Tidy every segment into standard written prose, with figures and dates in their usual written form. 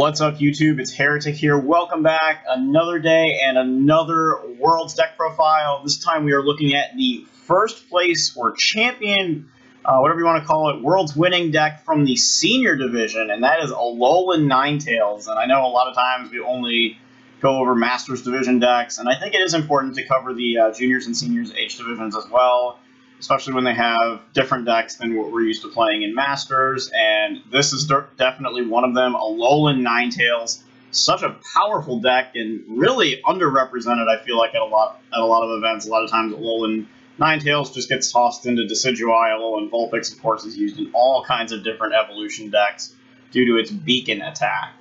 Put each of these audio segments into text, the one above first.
What's up, YouTube? It's Heretic here. Welcome back. Another day and another World's deck profile. This time we are looking at the first place or champion, whatever you want to call it, World's winning deck from the senior division, and that is Alolan Ninetales. And I know a lot of times we only go over Masters division decks, and I think it is important to cover the juniors and seniors H divisions as well, especially when they have different decks than what we're used to playing in Masters, and this is definitely one of them. Alolan Ninetales, such a powerful deck and really underrepresented, I feel like, at a lot of events. A lot of times Alolan Ninetales just gets tossed into Decidueye. Alolan Vulpix, of course, is used in all kinds of different evolution decks due to its beacon attack.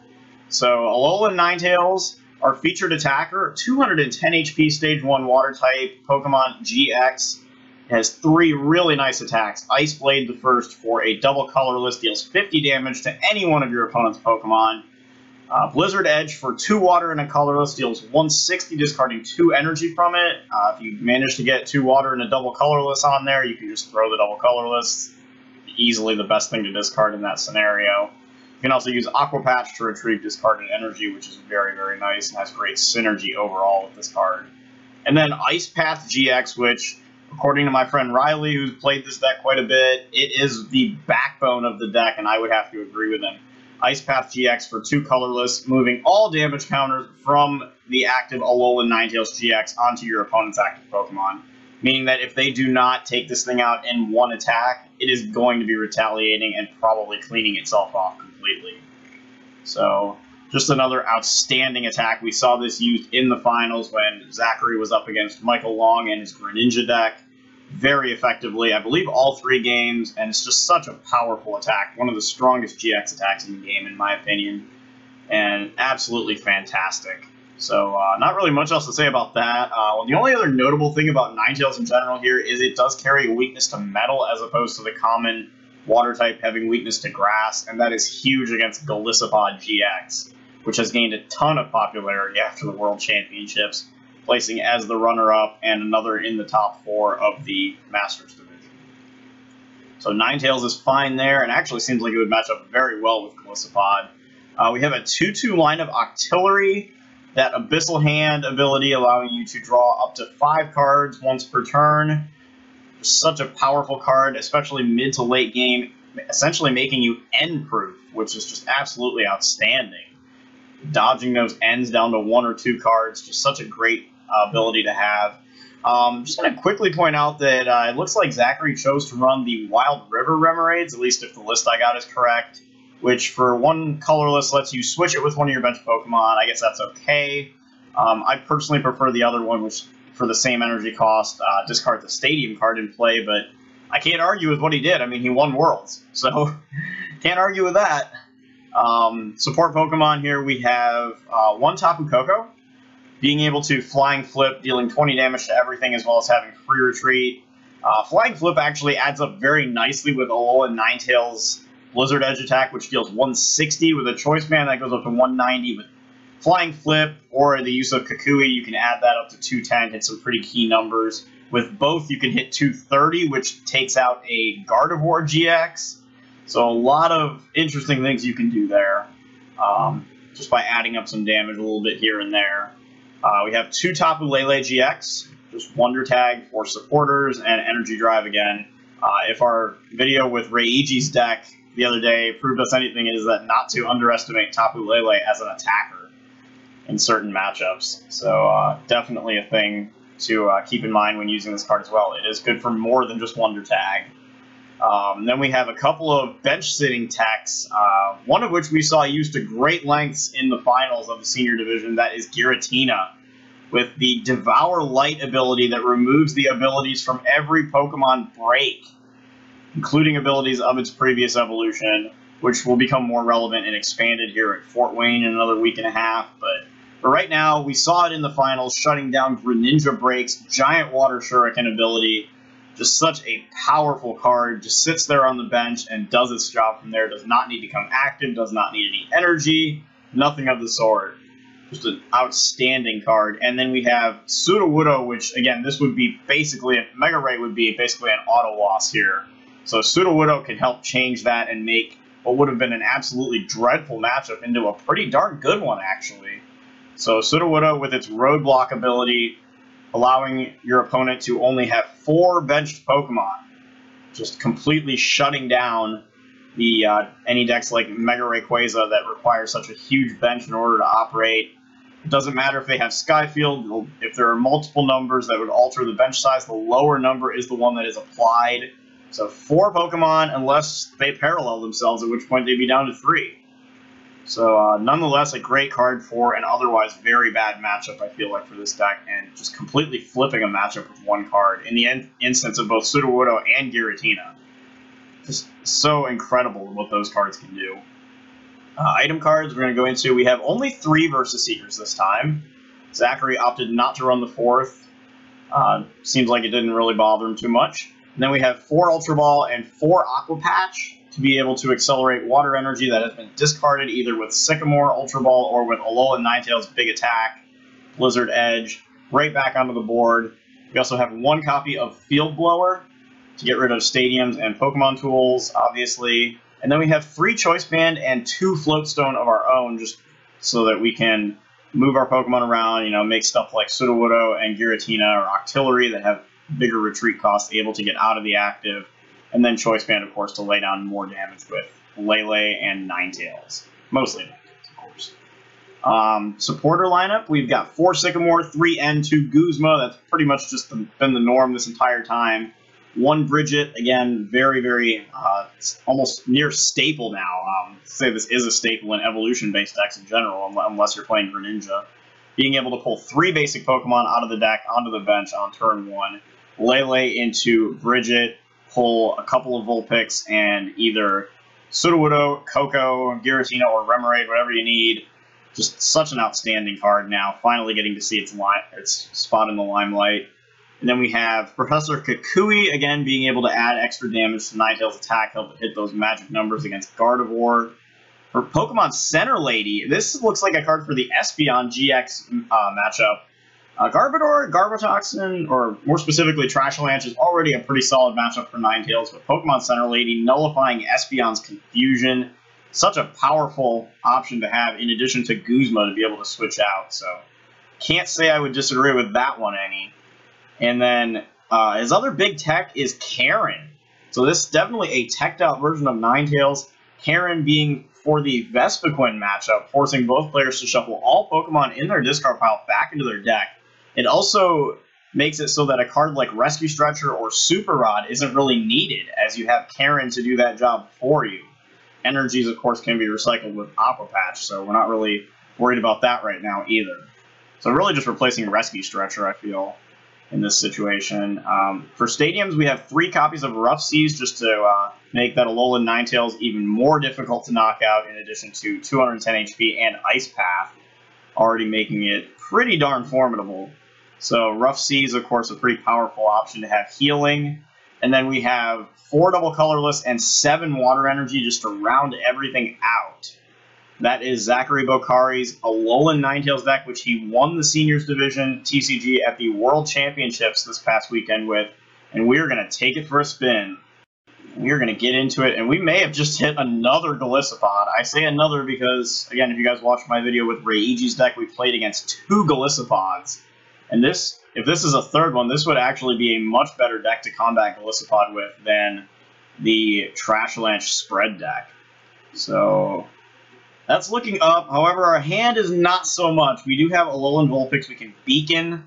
So Alolan Ninetales, our featured attacker, 210 HP, Stage 1 Water type, Pokémon GX. Has 3 really nice attacks. Ice Blade, the first, for a double colorless, deals 50 damage to any one of your opponent's Pokemon. Blizzard Edge for 2 water and a colorless, deals 160, discarding 2 energy from it. If you manage to get 2 water and a double colorless on there, you can just throw the double colorless. Easily the best thing to discard in that scenario. You can also use Aqua Patch to retrieve discarded energy, which is very, very nice and has great synergy overall with this card. And then Ice Path GX, which, according to my friend Riley, who's played this deck quite a bit, it is the backbone of the deck, and I would have to agree with him. Ice Path GX for 2 colorless, moving all damage counters from the active Alolan Ninetales GX onto your opponent's active Pokemon. Meaning that if they do not take this thing out in one attack, it is going to be retaliating and probably cleaning itself off completely. So, just another outstanding attack. We saw this used in the finals when Zachary was up against Michael Long and his Greninja deck very effectively. I believe all 3 games, and it's just such a powerful attack. One of the strongest GX attacks in the game, in my opinion, and absolutely fantastic. So, not really much else to say about that. Well, the only other notable thing about Ninetales in general here is it does carry a weakness to metal as opposed to the common water type having weakness to grass, and that is huge against Golisopod GX, which has gained a ton of popularity after the World Championships, placing as the runner-up and another in the top 4 of the Masters division. So Ninetales is fine there, and actually seems like it would match up very well with Golisopod. We have a 2/2 line of Octillery, that Abyssal Hand ability allowing you to draw up to 5 cards once per turn. Just such a powerful card, especially mid to late game, essentially making you end-proof, which is just absolutely outstanding. Dodging those ends down to 1 or 2 cards, just such a great ability to have. Just going to quickly point out that it looks like Zachary chose to run the Wild River Remoraid's, at least if the list I got is correct, which for 1 colorless lets you switch it with one of your bench Pokemon. I guess that's okay. I personally prefer the other one, which for the same energy cost, discard the Stadium card in play, but I can't argue with what he did. I mean, he won Worlds, so can't argue with that. Support Pokemon here, we have 1 Tapu Koko, being able to Flying Flip, dealing 20 damage to everything, as well as having Free Retreat. Flying Flip actually adds up very nicely with Alolan Ninetales' Blizzard Edge attack, which deals 160 with a Choice Band that goes up to 190 with Flying Flip, or the use of Kukui, you can add that up to 210, hit some pretty key numbers. With both, you can hit 230, which takes out a Gardevoir GX. So a lot of interesting things you can do there, just by adding up some damage a little bit here and there. We have 2 Tapu Lele GX, just Wonder Tag for supporters, and Energy Drive again. If our video with Reiji's deck the other day proved us anything, is that not to underestimate Tapu Lele as an attacker in certain matchups. So definitely a thing to keep in mind when using this card as well. It is good for more than just Wonder Tag. Then we have a couple of bench-sitting techs, one of which we saw used to great lengths in the finals of the senior division. That is Giratina, with the Devour Light ability that removes the abilities from every Pokemon break, including abilities of its previous evolution, which will become more relevant and expanded here at Fort Wayne in another week and a half. But for right now, we saw it in the finals, shutting down Greninja Break's Giant Water Shuriken ability. Just such a powerful card, just sits there on the bench and does its job from there, does not need to become active, does not need any energy, nothing of the sort. Just an outstanding card. And then we have Sudowoodo, which, again, this would be basically, Mega Ray would be basically an auto loss here. So Sudowoodo can help change that and make what would have been an absolutely dreadful matchup into a pretty darn good one, actually. So Sudowoodo, with its Roadblock ability, allowing your opponent to only have 4 benched Pokemon, just completely shutting down the any decks like Mega Rayquaza that require such a huge bench in order to operate. It doesn't matter if they have Skyfield. If there are multiple numbers that would alter the bench size, the lower number is the one that is applied. So 4 Pokemon, unless they parallel themselves, at which point they'd be down to 3. So nonetheless, a great card for an otherwise very bad matchup, I feel like, for this deck, and just completely flipping a matchup with 1 card in the instance of both Sudowoodo and Giratina. Just so incredible what those cards can do. Item cards we're going to go into. We have only 3 Versus Seekers this time. Zachary opted not to run the 4th. Seems like it didn't really bother him too much. And then we have 4 Ultra Ball and 4 Aqua Patch to be able to accelerate water energy that has been discarded either with Sycamore Ultra Ball or with Alolan Ninetales Big Attack, Blizzard Edge, right back onto the board. We also have 1 copy of Field Blower to get rid of stadiums and Pokemon tools, obviously. And then we have 3 Choice Band and 2 Floatstone of our own, just so that we can move our Pokemon around, make stuff like Sudowoodo and Giratina or Octillery that have bigger retreat costs, able to get out of the active. And then Choice Band, of course, to lay down more damage with Lele and Ninetales. Mostly Ninetales, of course. Supporter lineup, we've got 4 Sycamore, 3 N, 2 Guzma. That's pretty much just been the norm this entire time. 1 Bridget, again, very, very, almost near staple now. Say this is a staple in evolution-based decks in general, unless you're playing Greninja. Being able to pull 3 basic Pokemon out of the deck onto the bench on turn 1. Lele into Bridget, pull a couple of Vulpix, and either Sudowoodo, Koko, Giratina, or Remoraid, whatever you need. Just such an outstanding card now, finally getting to see its spot in the limelight. And then we have Professor Kukui, again, being able to add extra damage to Ninetales' attack, help it hit those magic numbers against Gardevoir. For Pokemon Center Lady, this looks like a card for the Espeon GX matchup. Garbodor, Garbotoxin, or more specifically Trashalanche, is already a pretty solid matchup for Ninetales, but Pokemon Center Lady nullifying Espeon's confusion. Such a powerful option to have, in addition to Guzma to be able to switch out, so can't say I would disagree with that one any. And then his other big tech is Karen. So this is definitely a teched out version of Ninetales. Karen being for the Vespiquen matchup, forcing both players to shuffle all Pokemon in their discard pile back into their deck. It also makes it so that a card like Rescue Stretcher or Super Rod isn't really needed, as you have Karen to do that job for you. Energies, of course, can be recycled with Aqua Patch, so we're not really worried about that right now either. So really just replacing Rescue Stretcher, I feel, in this situation. For stadiums, we have 3 copies of Rough Seas just to make that Alolan Ninetales even more difficult to knock out, in addition to 210 HP and Ice Path, already making it pretty darn formidable. So Rough Seas, of course, a pretty powerful option to have healing. And then we have 4 double colorless and 7 water energy just to round everything out. That is Zachary Bohkari's Alolan Ninetales deck, which he won the Seniors Division TCG at the World Championships this past weekend with. And we are going to take it for a spin. We are going to get into it, and we may have just hit another Golisopod. I say another because, again, if you guys watched my video with Reiji's deck, we played against 2 Golisopods. And this, if this is a third one, this would actually be a much better deck to combat Golisopod with than the Trashalanche spread deck. So that's looking up. However, our hand is not so much. We do have Alolan Vulpix we can Beacon.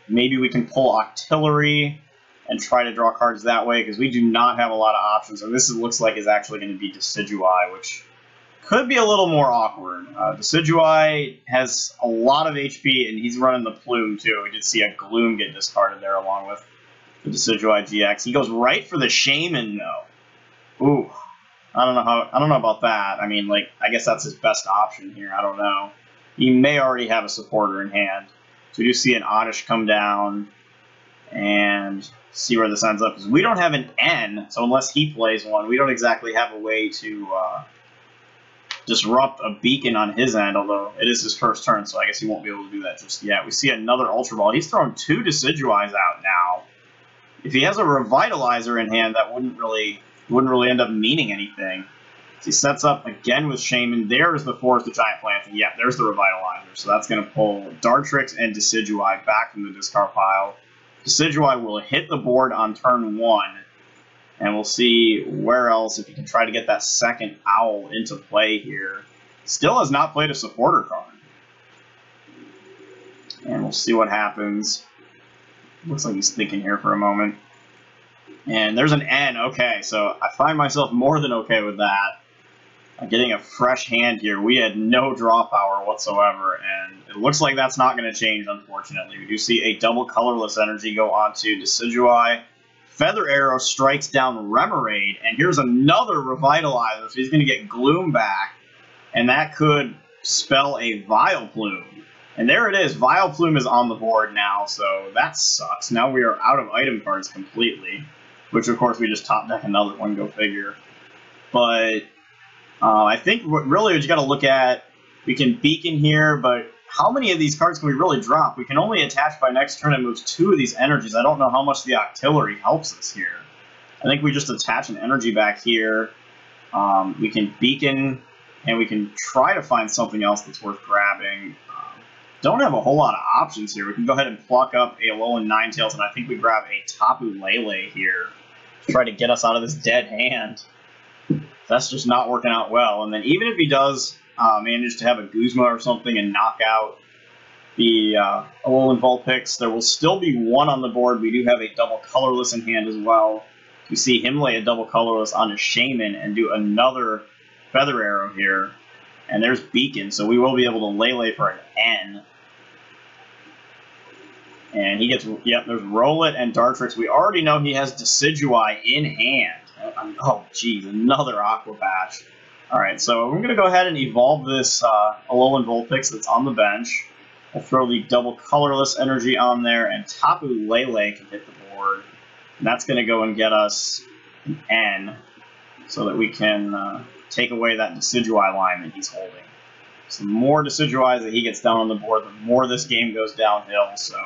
Maybe we can pull Octillery and try to draw cards that way, because we do not have a lot of options. And this looks like is actually going to be Decidueye, which could be a little more awkward. Decidueye has a lot of HP, and he's running the Plume, too. We did see a Gloom get discarded there along with the Decidueye GX. He goes right for the Shaman, though. Ooh. I don't know about that. I mean, like, I guess that's his best option here. I don't know. He may already have a supporter in hand. So we do see an Oddish come down and see where this ends up. Because we don't have an N, so unless he plays one, we don't exactly have a way to disrupt a Beacon on his end, although it is his first turn, so I guess he won't be able to do that just yet. We see another Ultra Ball. He's thrown 2 Decidueyes out now. If he has a Revitalizer in hand, that wouldn't really end up meaning anything. So he sets up again with Shaman. There's the Forest of Giant Plants. And yeah, there's the Revitalizer. So that's going to pull Dartrix and Decidueye back from the discard pile. Decidueye will hit the board on turn 1. And we'll see where else, if you can try to get that second Owl into play here. Still has not played a supporter card. And we'll see what happens. Looks like he's thinking here for a moment. And there's an N. Okay, so I find myself more than okay with that. Getting a fresh hand here. We had no draw power whatsoever, and it looks like that's not going to change, unfortunately. We do see a double colorless energy go onto Decidueye. Feather Arrow strikes down Remoraid, and here's another Revitalizer, so he's going to get Gloom back, and that could spell a Vileplume. And there it is, Vileplume is on the board now, so that sucks. Now we are out of item cards completely, which of course we just top deck another one, go figure. But I think really what you got to look at, we can Beacon here, but how many of these cards can we really drop? We can only attach by next turn and move 2 of these energies. I don't know how much the Octillery helps us here. I think we just attach an energy back here. We can Beacon, and we can try to find something else that's worth grabbing. Don't have a whole lot of options here. We can go ahead and pluck up a Alolan Ninetales, and I think we grab a Tapu Lele here to try to get us out of this dead hand. That's just not working out well. And then even if he does manage to have a Guzma or something and knock out the Alolan Vulpix, there will still be 1 on the board. We do have a double colorless in hand as well. We see him lay a double colorless on his Shaman and do another Feather Arrow here. And there's Beacon, so we will be able to Lele for an N. And he gets, yep, there's Rowlet and Dartrix. We already know he has Decidueye in hand. Oh, geez, another Aqua Patch. Alright, so we're going to go ahead and evolve this Alolan Vulpix that's on the bench. We'll throw the double colorless energy on there, and Tapu Lele can hit the board. And that's going to go and get us an N, so that we can take away that Decidueye line that he's holding. So the more Decidueyes that he gets down on the board, the more this game goes downhill, so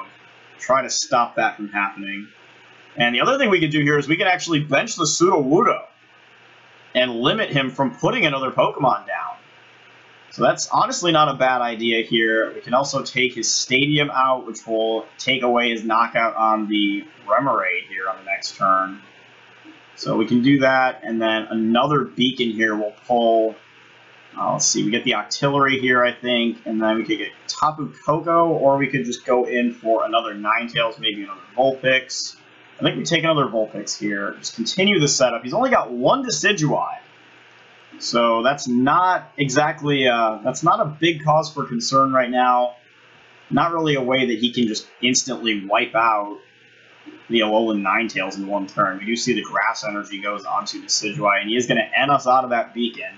try to stop that from happening. And the other thing we could do here is we can actually bench the Sudowoodo and limit him from putting another Pokemon down. So that's honestly not a bad idea here. We can also take his Stadium out, which will take away his knockout on the Remoraid here on the next turn. So we can do that, and then another Beacon here will pull, let's see, we get the Octillery here, I think, and then we could get Tapu Koko, or we could just go in for another Ninetales, maybe another Vulpix. I think we take another Vulpix here, just continue the setup. He's only got 1 Decidueye, so that's not exactly, that's not a big cause for concern right now. Not really a way that he can just instantly wipe out the Alolan Ninetales in 1 turn. We do see the Grass Energy goes onto Decidueye, and he is going to end us out of that Beacon.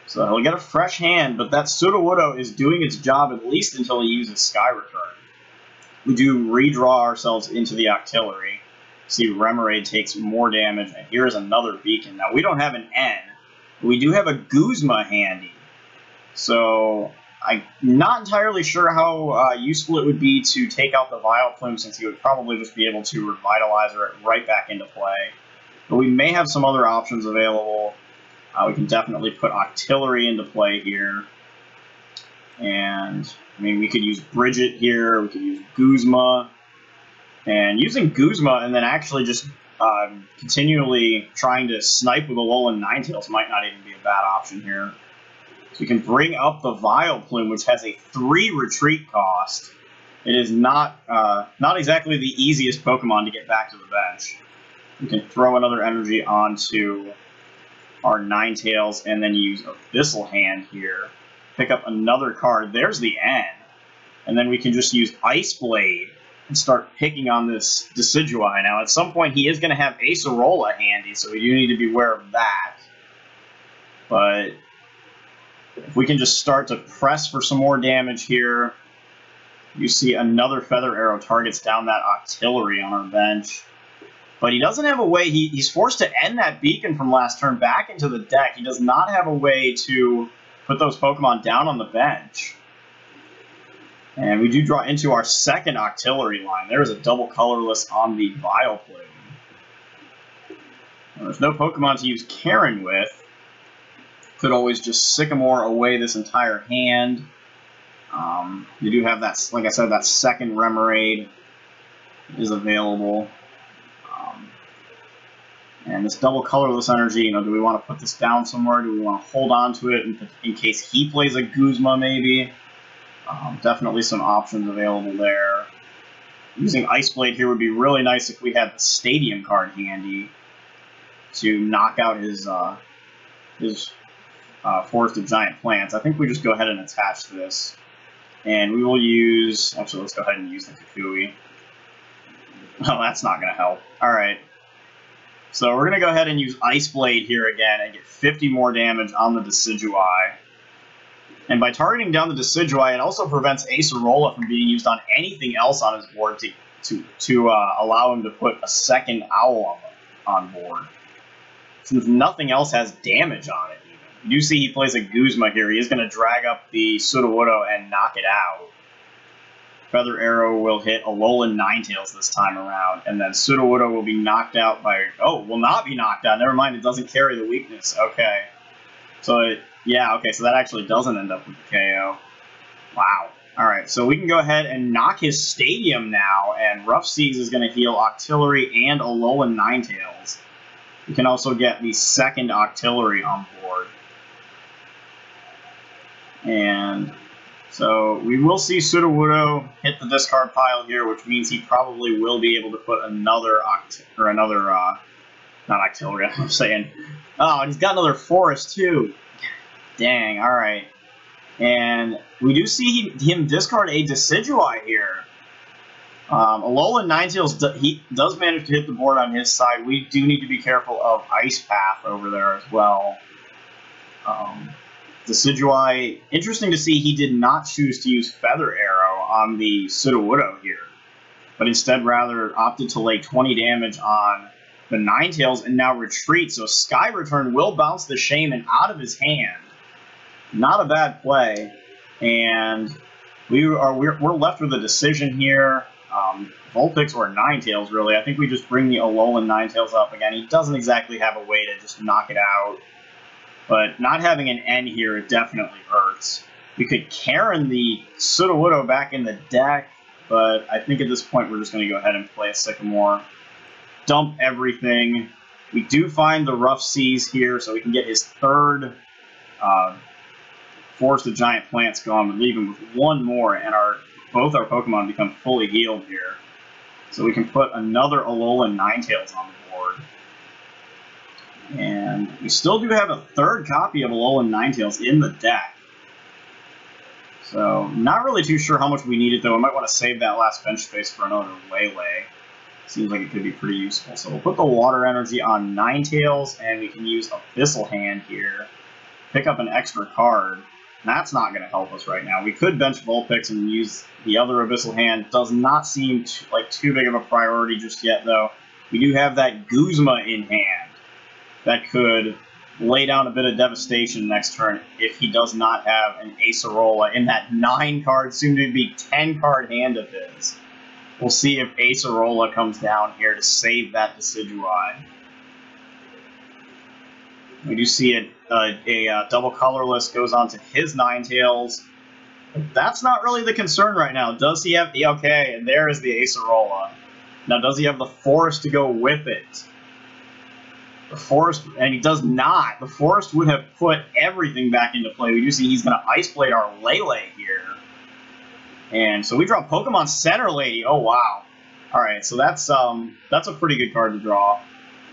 So he'll get a fresh hand, but that Sudowoodo is doing its job at least until he uses Sky Return. We do redraw ourselves into the Octillery. See, Remoraid takes more damage, and here's another Beacon. Now, we don't have an N, but we do have a Guzma handy. So I'm not entirely sure how useful it would be to take out the Vileplume, since he would probably just be able to Revitalizer it right back into play. But we may have some other options available. We can definitely put Octillery into play here. And, I mean, we could use Bridget here, we could use Guzma. And using Guzma and then actually just continually trying to snipe with Alolan Ninetales might not even be a bad option here. So we can bring up the Vileplume, which has a 3 retreat cost. It is not exactly the easiest Pokemon to get back to the bench. We can throw another energy onto our Ninetales and then use Abyssal Hand here. Pick up another card. There's the N. And then we can just use Ice Blade and start picking on this Decidueye. Now, at some point, he is going to have Acerola handy, so we do need to be aware of that. But if we can just start to press for some more damage here, you see another Feather Arrow targets down that Octillery on our bench. But he doesn't have a way, he's forced to end that Beacon from last turn back into the deck. He does not have a way to put those Pokemon down on the bench. And we do draw into our second Octillery line. There is a double colorless on the Vileplume. There's no Pokemon to use Karen with. Could always just Sycamore away this entire hand. You do have that, like I said, that second Remoraid is available. And this double colorless energy, you know, do we want to put this down somewhere? Do we want to hold on to it in case he plays a Guzma maybe? Definitely some options available there. Using Ice Blade here would be really nice if we had the Stadium card handy to knock out his Forest of Giant Plants. I think we just go ahead and attach this. And we will use... Actually, let's go ahead and use the Kukui. Oh, that's not going to help. Alright. So we're going to go ahead and use Ice Blade here again and get 50 more damage on the Decidueye. And by targeting down the Decidueye, it also prevents Acerola from being used on anything else on his board to allow him to put a second Owl on board. Since nothing else has damage on it, even. You do see he plays a Guzma here. He is going to drag up the Sudowoodo and knock it out. Feather Arrow will hit Alolan Ninetales this time around, and then Sudowoodo will be knocked out by... Oh, will not be knocked out. Never mind, it doesn't carry the weakness. Okay. So, yeah, okay, so that actually doesn't end up with the KO. Wow. Alright, so we can go ahead and knock his Stadium now, and Rough Seas is going to heal Octillery and Alolan Ninetales. We can also get the second Octillery on board. And... so we will see Sudowoodo hit the discard pile here, which means he probably will be able to put another not Octillery, I'm saying. Oh, and he's got another Forest too. Dang, alright. And we do see him discard a Decidueye here. Alolan Ninetales, he does manage to hit the board on his side. We do need to be careful of Ice Path over there as well. Decidueye, interesting to see he did not choose to use Feather Arrow on the Sudowoodo here, but instead rather opted to lay 20 damage on the Ninetales and now retreat, so Sky Return will bounce the Shaman out of his hand. Not a bad play, and we're left with a decision here. Vulpix or Ninetales, really. I think we just bring the Alolan Ninetales up again. He doesn't exactly have a way to just knock it out. But not having an N here, it definitely hurts. We could Karen the Sudowoodo back in the deck, but I think at this point we're just going to go ahead and play a Sycamore. Dump everything. We do find the Rough Seas here, so we can get his third Forest of Giant Plants gone, but leave him with one more, and both our Pokemon become fully healed here. So we can put another Alolan Ninetales on the board. And we still do have a third copy of Alolan Ninetales in the deck. So, not really too sure how much we need it, though. I might want to save that last bench space for another Waylay. Seems like it could be pretty useful. So we'll put the Water Energy on Ninetales, and we can use Abyssal Hand here. Pick up an extra card. That's not going to help us right now. We could bench Vulpix and use the other Abyssal Hand. Does not seem like too big of a priority just yet, though. We do have that Guzma in hand. That could lay down a bit of devastation next turn if he does not have an Acerola in that 9-card, soon-to-be 10-card hand of his. We'll see if Acerola comes down here to save that Decidueye. We do see a double colorless goes on to his Ninetales. But that's not really the concern right now. Does he have the... Okay, and there is the Acerola. Now, does he have the Forest to go with it? The Forest, and he does not. The Forest would have put everything back into play. We do see he's going to Ice Blade our Lele here. And so we draw Pokemon Center Lady. Oh, wow. Alright, so that's a pretty good card to draw.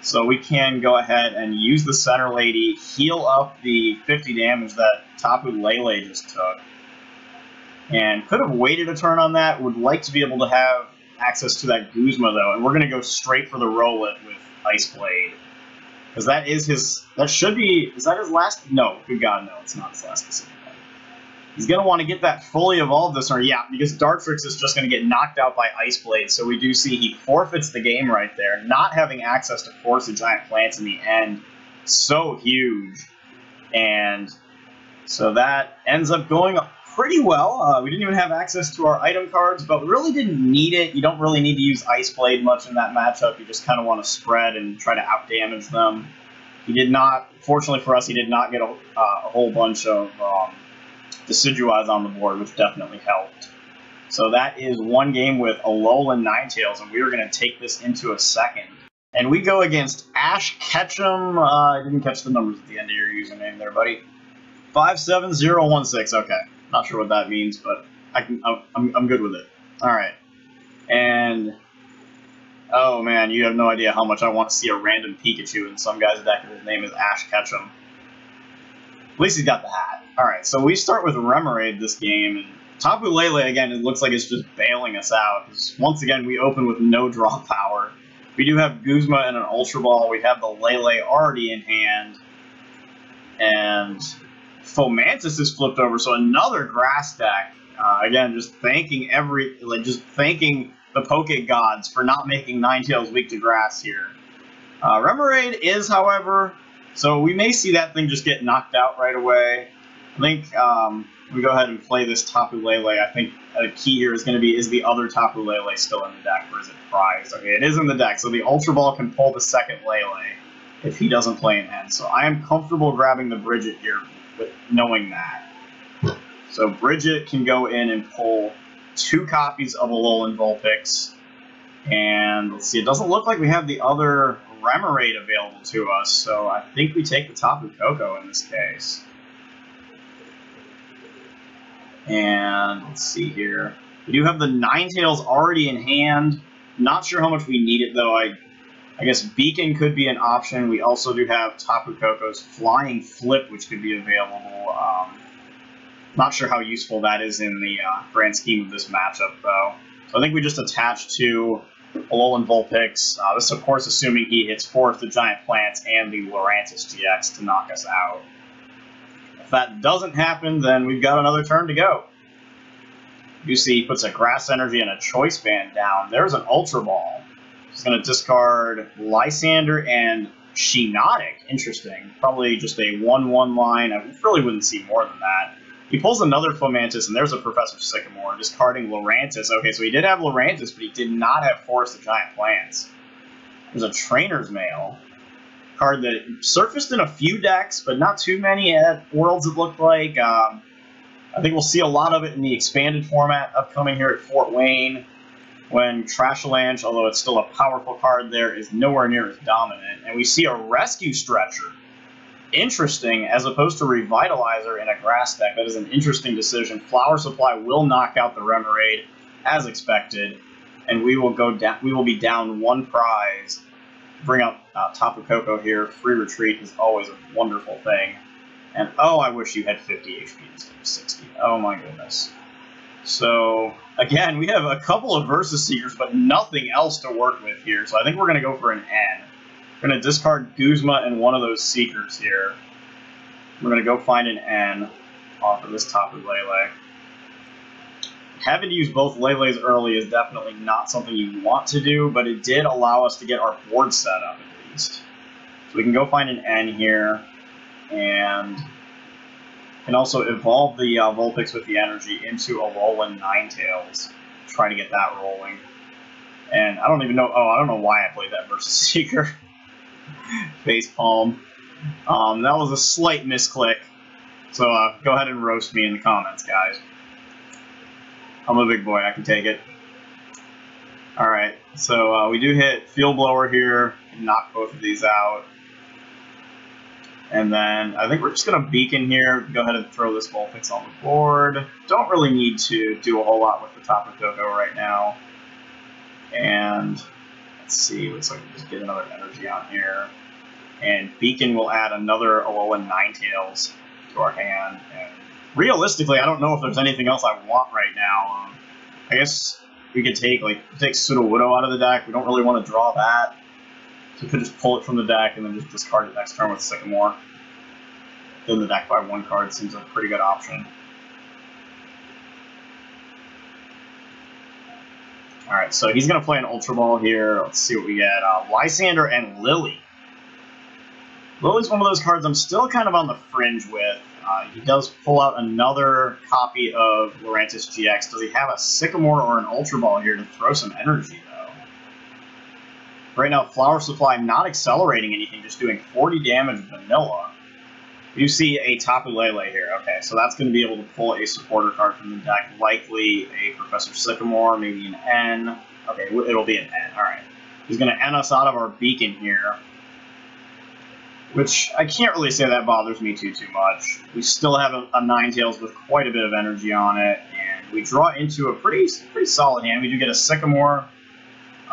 So we can go ahead and use the Center Lady, heal up the 50 damage that Tapu Lele just took. And could have waited a turn on that. Would like to be able to have access to that Guzma, though. And we're going to go straight for the Rowlet with Ice Blade. Because that is his... That should be... Is that his last... No. Good God, no. It's not his last decision. He's going to want to get that fully evolved this turn. Yeah, because Dartrix is just going to get knocked out by Ice Blade. So we do see he forfeits the game right there. Not having access to Force of Giant Plants in the end. So huge. And so that ends up going pretty well. We didn't even have access to our item cards, but we really didn't need it. You don't really need to use Ice Blade much in that matchup. You just kind of want to spread and try to outdamage them. He did not, fortunately for us, he did not get a whole bunch of Decidueyes on the board, which definitely helped. So that is one game with Alolan Ninetales, and we are going to take this into a second. And we go against Ash Ketchum. I didn't catch the numbers at the end of your username there, buddy. 57016. Okay, not sure what that means, but I'm good with it. All right, and oh man, you have no idea how much I want to see a random Pikachu in some guy's deck. His name is Ash Ketchum. At least he's got the hat. All right, so we start with Remoraid this game, and Tapu Lele again. It looks like it's just bailing us out. Once again, we open with no draw power. We do have Guzma and an Ultra Ball. We have the Lele already in hand. And Fomantis is flipped over, so another grass deck. Again, just thanking the Poke Gods for not making Ninetales weak to grass here. Remoraid is, however, so we may see that thing just get knocked out right away. I think we go ahead and play this Tapu Lele. I think a key here is going to be, is the other Tapu Lele still in the deck, or is it prized? Okay, it is in the deck, so the Ultra Ball can pull the second Lele if he doesn't play an end. So I am comfortable grabbing the Bridget here with knowing that. So Bridget can go in and pull 2 copies of Alolan Vulpix. And let's see, it doesn't look like we have the other Remoraid available to us, so I think we take the Tapu Koko in this case. And let's see here. We do have the Ninetales already in hand. Not sure how much we need it, though. I guess Beacon could be an option. We also do have Tapu Koko's Flying Flip, which could be available. Not sure how useful that is in the grand scheme of this matchup, though. So I think we just attach to Alolan Vulpix. This, of course, assuming he hits 4 of the Giant Plants and the Ninetales-GX to knock us out. If that doesn't happen, then we've got another turn to go. You see he puts a Grass Energy and a Choice Band down. There's an Ultra Ball. He's going to discard Lysander and Shiinotic. Interesting. Probably just a 1-1 line. I really wouldn't see more than that. He pulls another Fomantis, and there's a Professor Sycamore, discarding Lurantis. Okay, so he did have Lurantis, but he did not have Forest of Giant Plants. There's a Trainer's Mail. Card that surfaced in a few decks, but not too many at Worlds, it looked like. I think we'll see a lot of it in the expanded format upcoming here at Fort Wayne, when Trashalanche, although it's still a powerful card there, is nowhere near as dominant. And we see a Rescue Stretcher. Interesting, as opposed to Revitalizer in a grass deck. That is an interesting decision. Flower Supply will knock out the Remoraid, as expected, and we will go down. We will be down 1 prize. Bring up Tapu Koko here. Free retreat is always a wonderful thing. And oh, I wish you had 50 HP instead of 60. Oh my goodness. So again, we have a couple of Versus Seekers, but nothing else to work with here. So I think we're going to go for an N. We're going to discard Guzma and one of those Seekers here. We're going to go find an N off of this Tapu Lele. Having to use both Leles early is definitely not something you want to do, but it did allow us to get our board set up at least. So we can go find an N here, and can also evolve the Vulpix with the energy into Alolan Ninetales. Try to get that rolling. And I don't even know, I don't know why I played that Versus Seeker. Facepalm. That was a slight misclick. So go ahead and roast me in the comments, guys. I'm a big boy, I can take it. Alright, so we do hit Field Blower here, and knock both of these out. And then I think we're just going to Beacon here, go ahead and throw this Vulpix on the board. Don't really need to do a whole lot with the Tapu Koko right now. And let's see, looks like we just get another energy out here. And Beacon will add another Alolan Ninetales to our hand. And realistically, I don't know if there's anything else I want right now. I guess we could take Sudowoodo out of the deck. We don't really want to draw that. So we could just pull it from the deck and then just discard it next turn with Sycamore. Then the deck by 1 card seems a pretty good option. Alright, so he's going to play an Ultra Ball here. Let's see what we get. Lysander and Lily. Lily's one of those cards I'm still kind of on the fringe with. He does pull out another copy of Ninetales-GX. Does he have a Sycamore or an Ultra Ball here to throw some energy, though? Right now, Flower Supply not accelerating anything, just doing 40 damage vanilla. You see a Tapu Lele here. Okay, so that's going to be able to pull a supporter card from the deck. Likely a Professor Sycamore, maybe an N. Okay, it'll be an N. Alright. He's going to N us out of our Beacon here. Which, I can't really say that bothers me too much. We still have a Ninetales with quite a bit of energy on it. And we draw into a pretty solid hand. We do get a Sycamore.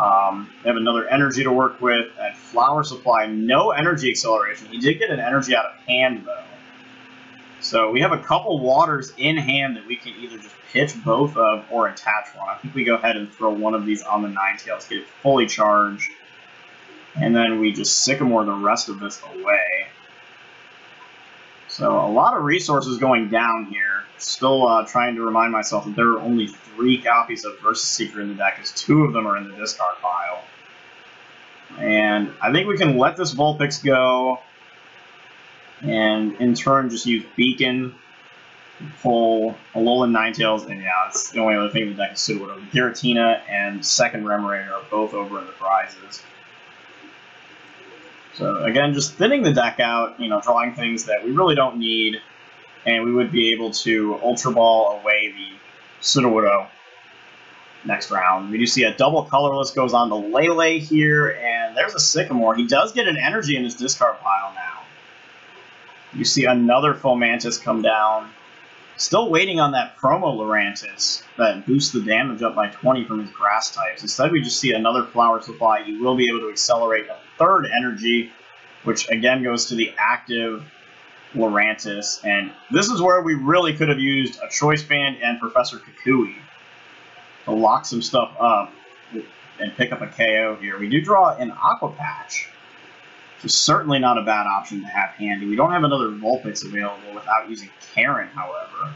We have another energy to work with, and Flower Supply, no energy acceleration. He did get an energy out of hand, though. So we have a couple waters in hand that we can either just pitch both of or attach one. I think we go ahead and throw one of these on the Ninetales, get it fully charged, and then we just Sycamore the rest of this away. So a lot of resources going down here. Still trying to remind myself that there are only 3 copies of Versus Seeker in the deck, as 2 of them are in the discard pile. And I think we can let this Vulpix go, and in turn just use Beacon, pull Alolan Ninetales, and yeah, that's the only other thing in the deck is Sudowoodo. Giratina and second Remoraid are both over in the prizes. So again, just thinning the deck out, drawing things that we really don't need, and we would be able to Ultra Ball away the Sudowoodo next round. We do see a double colorless goes on to Lele here, and there's a Sycamore. He does get an energy in his discard pile now. You see another Fomantis come down. Still waiting on that promo Lurantis that boosts the damage up by 20 from his grass types. Instead, we just see another Flower Supply. He will be able to accelerate a third energy, which again goes to the active Lurantis. And this is where we really could have used a Choice Band and Professor Kukui to lock some stuff up and pick up a KO here. We do draw an Aqua Patch, which is certainly not a bad option to have handy. We don't have another Vulpix available without using Karen, however.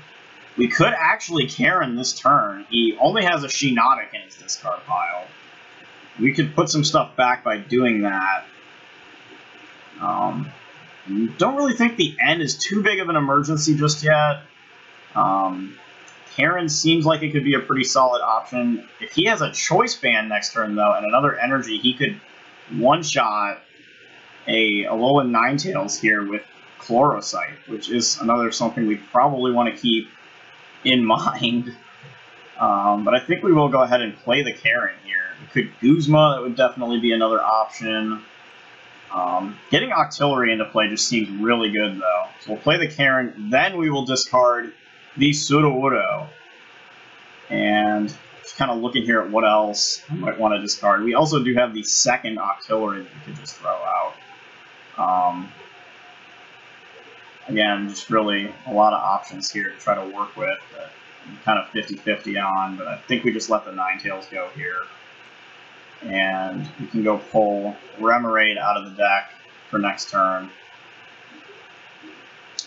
We could actually Karen this turn. He only has a Shiinotic in his discard pile. We could put some stuff back by doing that. Don't really think the N is too big of an emergency just yet. Karen seems like it could be a pretty solid option. If he has a Choice Band next turn, though, and another energy, he could one-shot a Alolan Ninetales here with Chlorocyte, which is another something we probably want to keep in mind. But I think we will go ahead and play the Karen here. We could Guzma, that would definitely be another option. Getting Octillery into play just seems really good, though. So we'll play the Karen, then we will discard the Sudowoodo. And just kind of looking here at what else I might want to discard. We also do have the second Octillery that we could just throw out. Again, just really a lot of options here to try to work with. I'm kind of 50-50 on, but I think we just let the Ninetales go here. And we can go pull Remoraid out of the deck for next turn.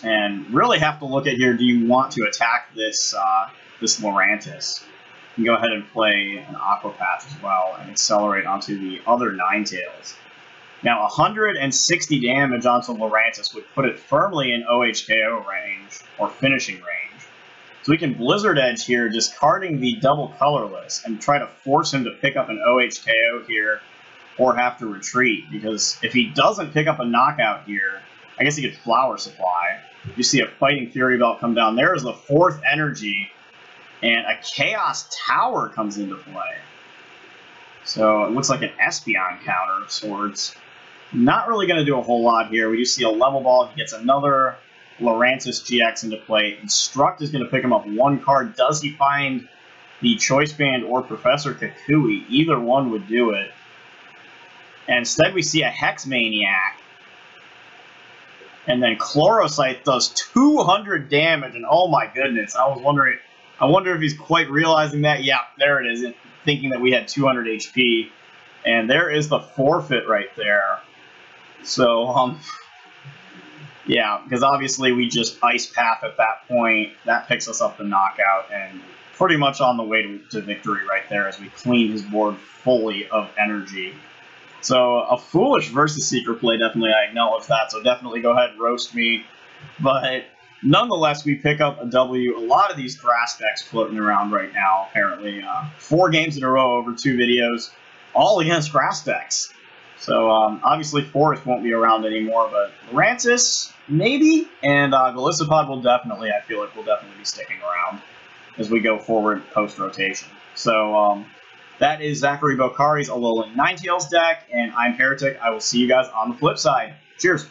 And really have to look at here, do you want to attack this this Lurantis? You can go ahead and play an Aqua Patch as well and accelerate onto the other Ninetales. Now, 160 damage onto Lurantis would put it firmly in OHKO range, or finishing range. So we can Blizzard Edge here, discarding the double colorless, and try to force him to pick up an OHKO here, or have to retreat, because if he doesn't pick up a knockout here, I guess he could Flower Supply. You see a Fighting Fury Belt come down. There is the 4th energy, and a Chaos Tower comes into play. So it looks like an Espeon counter of sorts. Not really going to do a whole lot here. We do see a Level Ball. He gets another Lurantis GX into play. Instruct is going to pick him up 1 card. Does he find the Choice Band or Professor Kukui? Either one would do it. And instead we see a Hex Maniac. And then Chlorocyte does 200 damage. And oh my goodness, I wonder if he's quite realizing that. Yeah, there it is. Thinking that we had 200 HP. And there is the forfeit right there. So, yeah, because obviously we just Ice Path at that point. That picks us up the knockout, and pretty much on the way to victory right there as we clean his board fully of energy. So, a foolish Versus Seeker play, definitely, I acknowledge that, so definitely go ahead and roast me. But nonetheless, we pick up a W. A lot of these grass decks floating around right now, apparently. 4 games in a row over 2 videos, all against grass decks. So obviously Forest won't be around anymore, but Lurantis, maybe, and Golisopod will definitely, I feel like, will definitely be sticking around as we go forward post-rotation. So that is Zachary Bohkari's Alolan Ninetales deck, and I'm Heretic. I will see you guys on the flip side. Cheers!